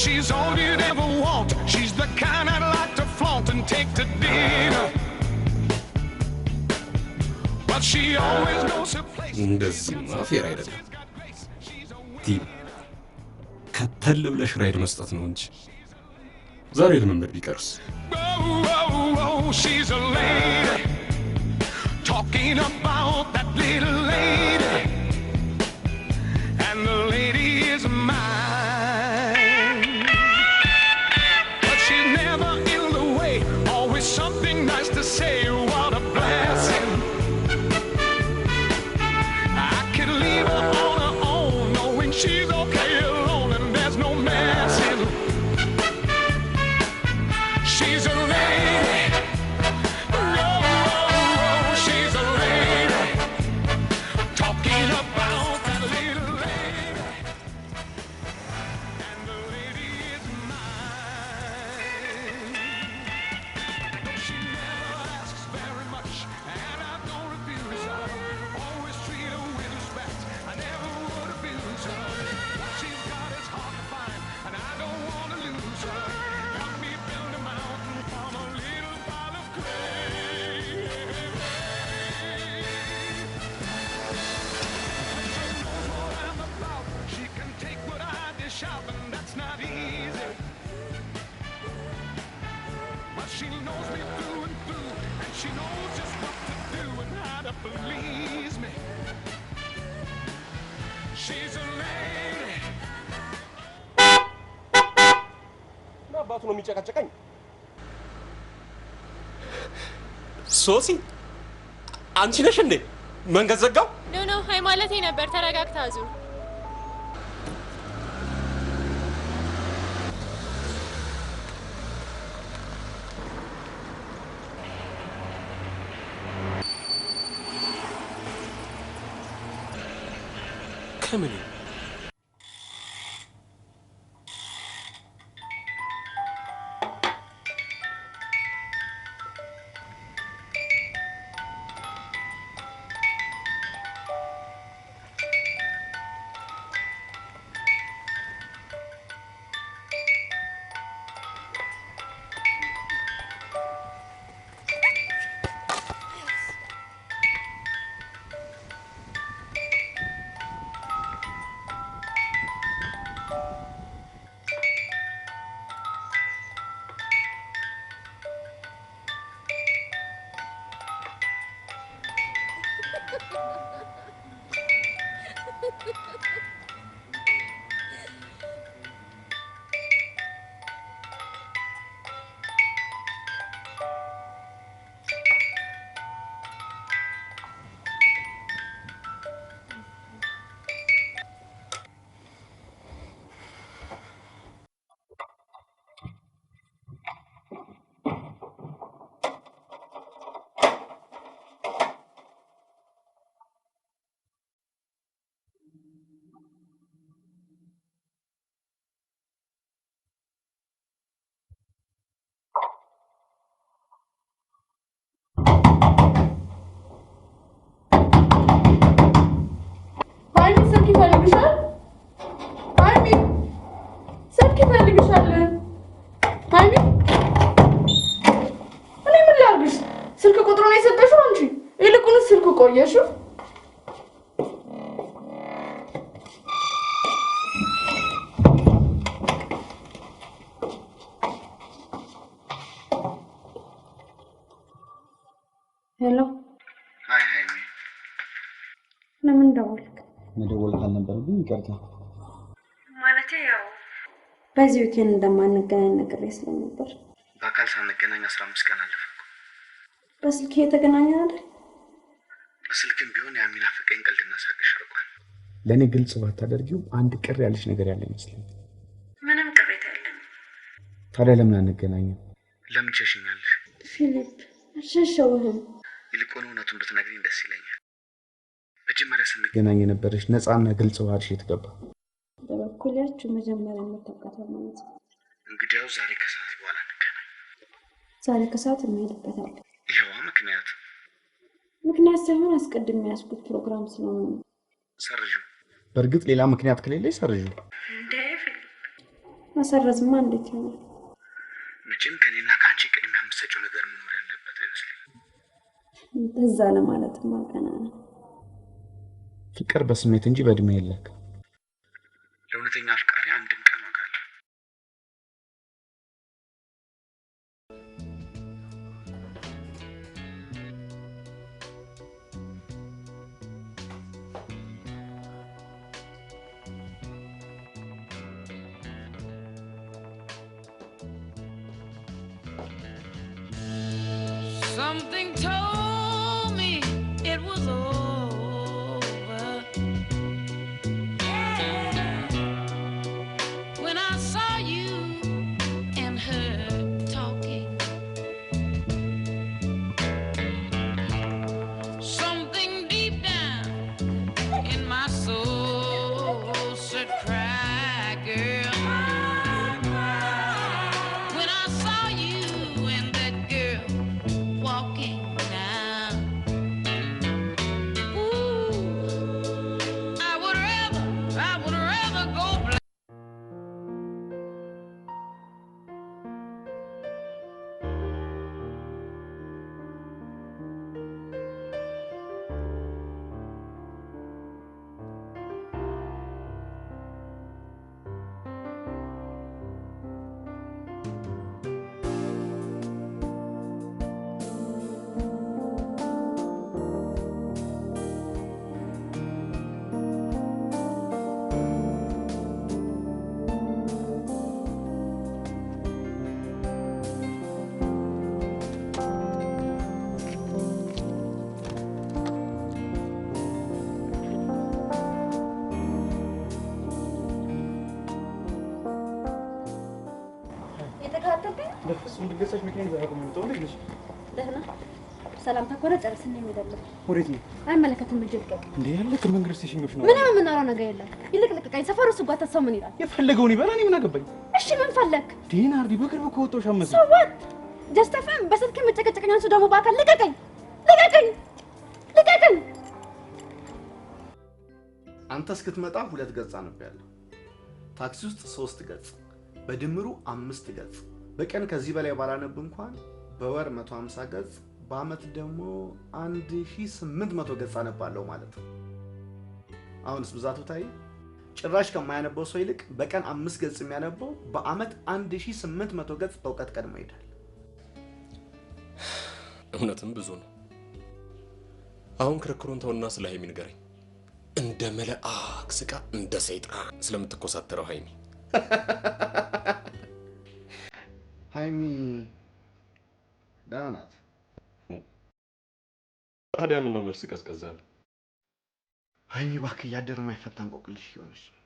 she's all you'd ever want. She's the kind I'd like to flaunt and take to dinner. But she always knows her place. እንደዚህ ማፌር አይደለም ዲብ ከተል ብለሽ ራይድ መስጠት ነው እንጂ ዛሬ ልምምድ ቢቀርስ she's a lady talking about that little lady and the lady is mine but she's never in the way always something nice to say what a blessing I could leave her on her own knowing she's okay alone and there's no messing she's a lady she's a lady talking about that little lady and the lady is mine but she never asks very much and I don't refuse her always treat her with respect I never would abuse her what she's got is hard to find and I don't want to lose her help me build a mountain from a little pile of clay she can take what I dish out and that's not easy but she knows me through and through and she knows just what to do and how to please me she's a lady አባቱ ነው የሚጨቀጨቀኝ ሶሲ አንቺ ነሽ እንዴ መንገድ ዘጋው ኖ ሃይ ማለቴ ነበር ተረጋግታ አዙር ከምን ቆየሽው ሄሎ ሃይ ለምን ደወልክ መደወል ካልነበረብኝ ይቅርታ ማለቴ ያው በዚህ ዊኬንድ እንደማንገናኝ ነገር ስለነበር በአካል ሳንገናኝ 15 ቀን አለፈ በስልክ የተገናኘን አይደል በስልክም ቢሆን የሚናፍቀኝ ቀልድና ሳቅሽ ርቋል ለኔ ግልጽ ባታደርጊው አንድ ቅር ያለሽ ነገር ያለ ይመስላል ምንም ቅሬታ የለም ታዲያ ለምን አንገናኝም ለምን ቸሽኛለሽ ፊሊፕ አሸሸውህም ይልቁን እውነቱን ብትነግሪኝ ደስ ይለኛል መጀመሪያ ስንገናኝ የነበረሽ ነፃና ግልጽ ባህሪሽ የተገባ በበኩላችሁ መጀመሪያ መተካከል ማለት ነው እንግዲያው ዛሬ ከሰዓት በኋላ እንገናኝ ዛሬ ከሰዓት እንሄድበታለን ይሄዋ ምክንያት ሳይሆን አስቀድሜ ያስኩት ፕሮግራም ስለሆነ ሰርጁ በርግጥ ሌላ ምክንያት ከሌለ ሰርጁ መሰረዝማ እንዴት ነው? መቼም ከኔና ከአንቺ ቅድሚያ የምትሰጪው ነገር መኖር ያለበት አይመስለኝም። እዛ ለማለትማ ገና ነው። ፍቅር በስሜት እንጂ በእድሜ የለክ። ለእውነተኛ አፍቃሪ አንድም ቀን ወጋለሁ። Something told me it was over when I saw you and her talking. Something deep down in my soul said, "Cry, girl." When I saw you and that girl walking now, ooh, I would rather go blind. የተካተልከኝ በፍጹም ድገሳሽ ምክንያት ዛሬ ነው ልጅ ደህና ሰላም ተኮረ ጨርስን የሚደለም ወዴት ነው? አይመለከትም። ልጅልቀቅ እንዴ ያለ ከመንገድ ስቴሽኖች ነው። ምንም የምናወራው ነገር የለም። ይልቅ ልቀቀኝ። ሰፈሩ ስጓት ሰው ምን ይላል? የፈለገውን ይበላ። እኔ ምን አገባኝ? እሺ ምን ፈለክ? ዲናርዲ በቅርብ ከወጣው ሻመስ ሰዋት ጀስተፈም በስልክ መጨቀጨቀኝ። አንሱ ደግሞ በአካል ልቀቀኝ፣ ልቀቀኝ፣ ልቀቀኝ። አንተ እስክትመጣ 2 ገጽ አንብቤያለሁ። ታክሲ ውስጥ 3 ገጽ፣ በድምሩ 5 ገጽ። በቀን ከዚህ በላይ ባላነብ እንኳን በወር 150 ገጽ፣ በአመት ደግሞ 1800 ገጽ አነባለሁ ማለት ነው። አሁንስ ብዛቱ ታይ። ጭራሽ ከማያነበው ሰው ይልቅ በቀን 5 ገጽ የሚያነበው በአመት 1800 ገጽ በእውቀት ቀድሞ ይሄዳል። እውነትም ብዙ ነው። አሁን ክርክሩን ተውና ስለ ሀይሚ ንገረኝ። እንደ መልአክ ስቃ እንደ ሰይጣን ስለምትኮሳተረው ሀይሚ ሀይሚ ደህና ናት። ታዲያ ምን ነው መልስ ቀዝቀዛል? ሀይሚ እባክህ እያደረ የማይፈታ እንቆቅልሽ እየሆነች ነው።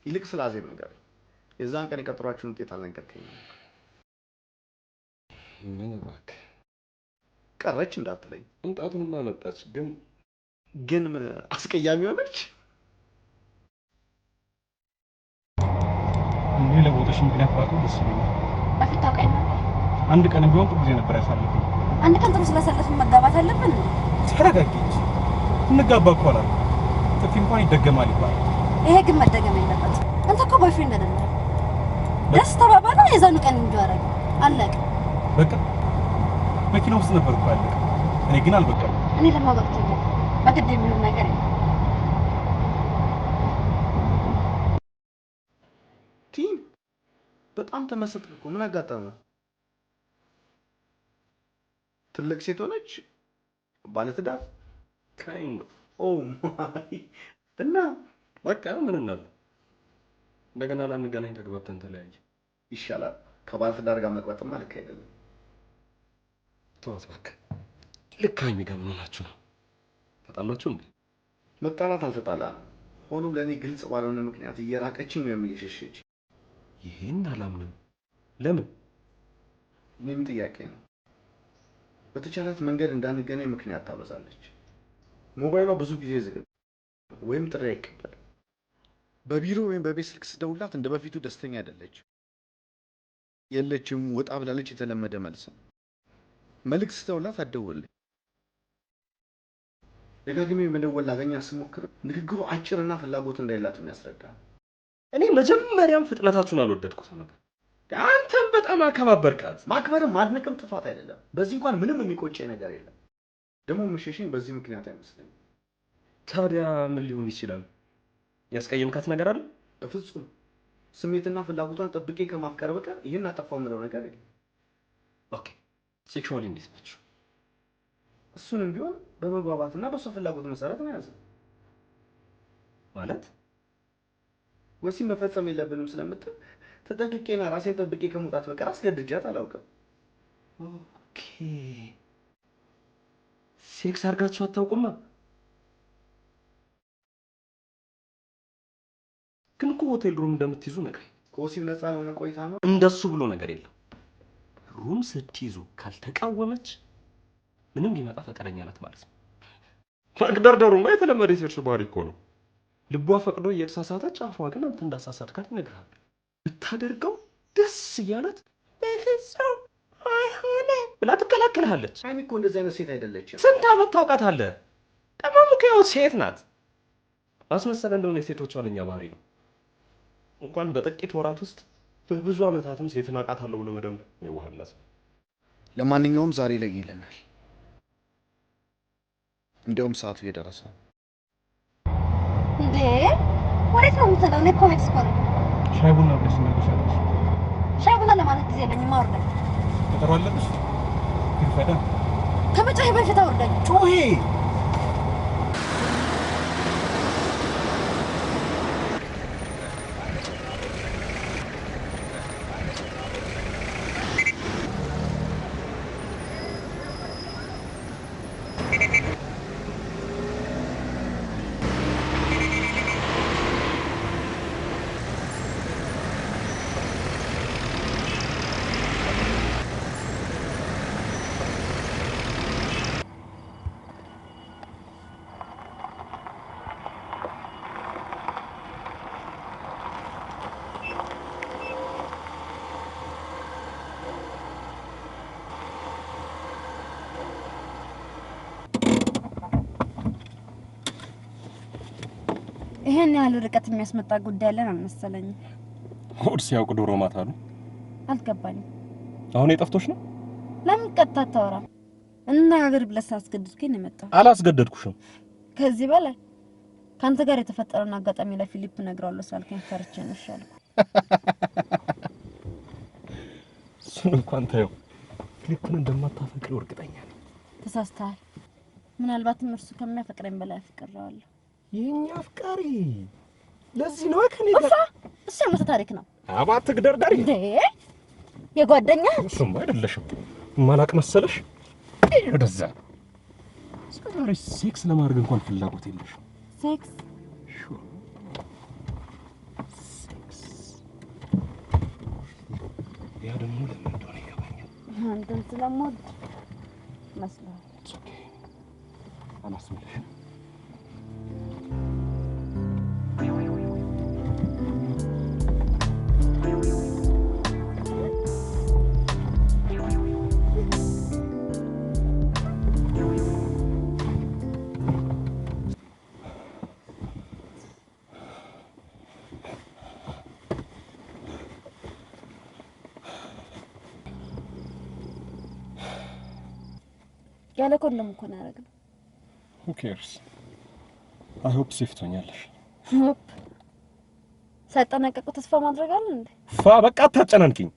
ይልቅ ስለ አዜብ ንገረኝ። የዛን ቀን የቀጠሯችሁን ውጤት አልነገርከኝም። ምን እባክህ ቀረች እንዳትለኝ። እንጣቱንማ መጣች። ግን ምን አስቀያሚ ሆነች? እንዴ ለቦታሽ ምክንያት ባቱ ደስ ይላል። በፊት ታውቀኝ ነበር። አንድ ቀን ቢሆን ጥሩ ጊዜ ነበር ያሳለፈው። አንድ ቀን ጥሩ ስላሳለፍን መጋባት አለብን። ተረጋጊ። እንጋባ እኮ አላል። ጥፊ እንኳን ይደገማል ይባላል። ይሄ ግን መደገም የለበትም። አንተ እኮ ቦይፍሬንድ አይደለም። ደስ ተባባለ። የዛኑ ቀን እንዲያረግ አለቀ። በቃ መኪና ውስጥ ነበር እኮ አለቀ። እኔ ግን አልበቃም። እኔ ለማወቅ ተገኘ በግድ የሚሆን ነገር የለም። ቲም በጣም ተመሰጥክ እኮ። ምን አጋጠመ? ትልቅ ሴት ሆነች? ባለትዳር? ካይንድ ኦ ማይ እና በቃ ምን እናለ እንደገና ላንገናኝ ተግባብተን ተለያየ። ይሻላል። ከባለትዳር ጋር መቅበጥማ ልክ አይደለም። ተዋት እባክህ። ልክ ሀይሚ ጋር ምን ሆናችሁ ነው? ተጣላችሁ እንዴ? መጣላት አልተጣላንም። ሆኖም ለእኔ ግልጽ ባልሆነ ምክንያት እየራቀችኝ ወይም እየሸሸች። ይሄን አላምንም። ለምን? ምንም ጥያቄ ነው። በተቻላት መንገድ እንዳንገናኝ ምክንያት ታበዛለች። ሞባይሏ ብዙ ጊዜ ዝግ ወይም ጥሪ አይቀበልም። በቢሮ ወይም በቤት ስልክ ስደውላት እንደ በፊቱ ደስተኛ አይደለች። የለችም፣ ወጣ ብላለች የተለመደ መልስ ነው። መልእክት ስደውላት አትደውልልኝ። ደጋግሜ መደወል ላገኛት ስሞክር ንግግሩ አጭርና ፍላጎት እንደሌላት የሚያስረዳ። እኔ መጀመሪያም ፍጥነታችሁን አልወደድኩትም ነበር። አንተም በጣም አከባበርካት። ማክበርም ማድነቅም ጥፋት አይደለም። በዚህ እንኳን ምንም የሚቆጨኝ ነገር የለም። ደግሞ መሸሽኝ በዚህ ምክንያት አይመስለኝም። ታዲያ ምን ሊሆን ይችላል? ያስቀየምካት ነገር አለ? በፍጹም ስሜትና ፍላጎቷን ጠብቄ ከማፍቀር በቀር ይህን አጠፋው የምለው ነገር የለም። ኦኬ፣ ሴክሹዋሊ እንዴት ናችሁ? እሱንም ቢሆን በመግባባትና በሷ ፍላጎት መሰረት ነው ያዘ። ማለት ወሲብ መፈጸም የለብንም ስለምትል ተጠንቅቄና ራሴን ጠብቄ ከመውጣት በቀር አስገድጃት አላውቅም። ኦኬ፣ ሴክስ አድርጋችሁ አታውቁማ? ግን እኮ ሆቴል ሩም እንደምትይዙ ነገር ከወሲብ ነፃ የሆነ ቆይታ ነው። እንደሱ ብሎ ነገር የለም። ሩም ስትይዙ ካልተቃወመች ምንም ሊመጣ ፈቃደኛ ናት ማለት ነው። መግደርደሩማ የተለመደ የሴክስ ባህሪ እኮ ነው። ልቧ ፈቅዶ እየተሳሳተች አፏ ግን አንተ እንዳሳሳትካት ይነግርሃል። ብታደርገው ደስ እያላት በፍጹም አይሆንም ብላ ትከላከልሃለች። ሃይሚ እኮ እንደዚህ አይነት ሴት አይደለችም። ስንት ዓመት ታውቃታለህ? ደግሞ እኮ ያው ሴት ናት። አስመሰለ እንደሆነ የሴቶች ዋነኛ ባህሪ ነው። እንኳን በጥቂት ወራት ውስጥ በብዙ ዓመታትም ሴትን አውቃታለሁ ብሎ መደምደም የዋህነት ነው። ለማንኛውም ዛሬ ላይ ይለናል። እንዲያውም ሰዓቱ እየደረሰ ነው። እንዴ ወዴት ነው የምትሄደው? እኔ እኮ ቤት እኮ ነኝ። ሻይ ቡና ብለሽ ትመለሻለሽ። ሻይ ቡና ለማለት ጊዜ የለኝም። አውርደኝ። ቀጠሮ አለብሽ? ይፈዳ ከመጫሄ በፊት አውርደኝ። ጮሄ ይሄን ያህል ርቀት የሚያስመጣ ጉዳይ አለን አልመሰለኝም። ሆድ ሲያውቅ ዶሮ ማታ ነው። አልገባኝም። አሁን የጠፍቶሽ ነው? ለምን ቀጥታ አታወራም? እና ሀገር ብለህ ሳስገድድከኝ ነው የመጣው። አላስገደድኩሽም። ከዚህ በላይ ካንተ ጋር የተፈጠረውን አጋጣሚ ለፊሊፕ ነግረዋለሁ ሳልከኝ ፈርቼ ነው እሻልኩ። እሱን እንኳን ታየው። ፊሊፕን እንደማታፈቅሪው እርግጠኛ ነኝ። ተሳስተሃል። ምናልባትም እርሱ ከሚያፈቅረኝ በላይ አፍቅሬዋለሁ። የኛ አፍቃሪ ለዚህ ነው ከኔ ጋር እሱ የሞተ ታሪክ ነው። አባት ግደርዳሪ እንዴ የጓደኛ እሱም አይደለሽም። ማላቅ መሰለሽ? ወደዛ እስከዛሬ ሴክስ ለማድረግ እንኳን ፍላጎት የለሽም። ሴክስ ያ ደግሞ ለምን እንደሆነ ይገባኛል። አንተን ስለምወድ መስሎሃል። ኦኬ አላስብልሽም። ያለ ኮንዶም እኮ ነው ያደረግነው። Who cares? I hope safe ትሆኛለሽ። ሆፕ ሳይጠናቀቁ ተስፋ ማድረግ አለ እንዴ? በቃ አታጨናንቂኝ።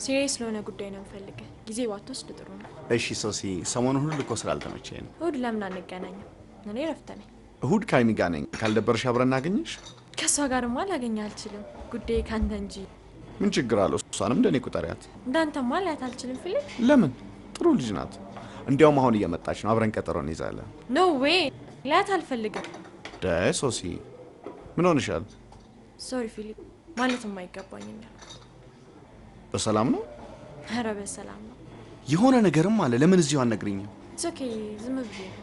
ሲሪየስ ለሆነ ጉዳይ ነው የምፈልገው። ጊዜ ባትወስድ ጥሩ ነው። እሺ ሶሲ፣ ሰሞኑን ሁሉ እኮ ስላልተመቸኝ ነው። እሑድ ለምን አንገናኝም? እኔ ረፍት ነኝ። እሑድ ከሀይሚ ጋር ነኝ። ካልደበረሽ አብረን እናገኝሽ። ከሷ ጋርማ ላገኝ አልችልም። ጉዳይ ካንተ እንጂ። ምን ችግር አለው? እሷንም እንደኔ ቁጠሪያት። እንዳንተማ ላያት አልችልም ፊሊፕ። ለምን? ጥሩ ልጅ ናት። እንዲያውም አሁን እየመጣች ነው። አብረን ቀጠሮ እንይዛለን። ኖ ዌይ፣ ላያት አልፈልግም። ሶሲ ምን ሆንሻል? ሶሪ ፊሊፕ፣ ማለትም አይገባኝም። በሰላም ነው? ኧረ በሰላም ነው። የሆነ ነገርም አለ። ለምን እዚሁ አትነግሪኝም? ኦኬ፣ ዝም ብዬ ነው።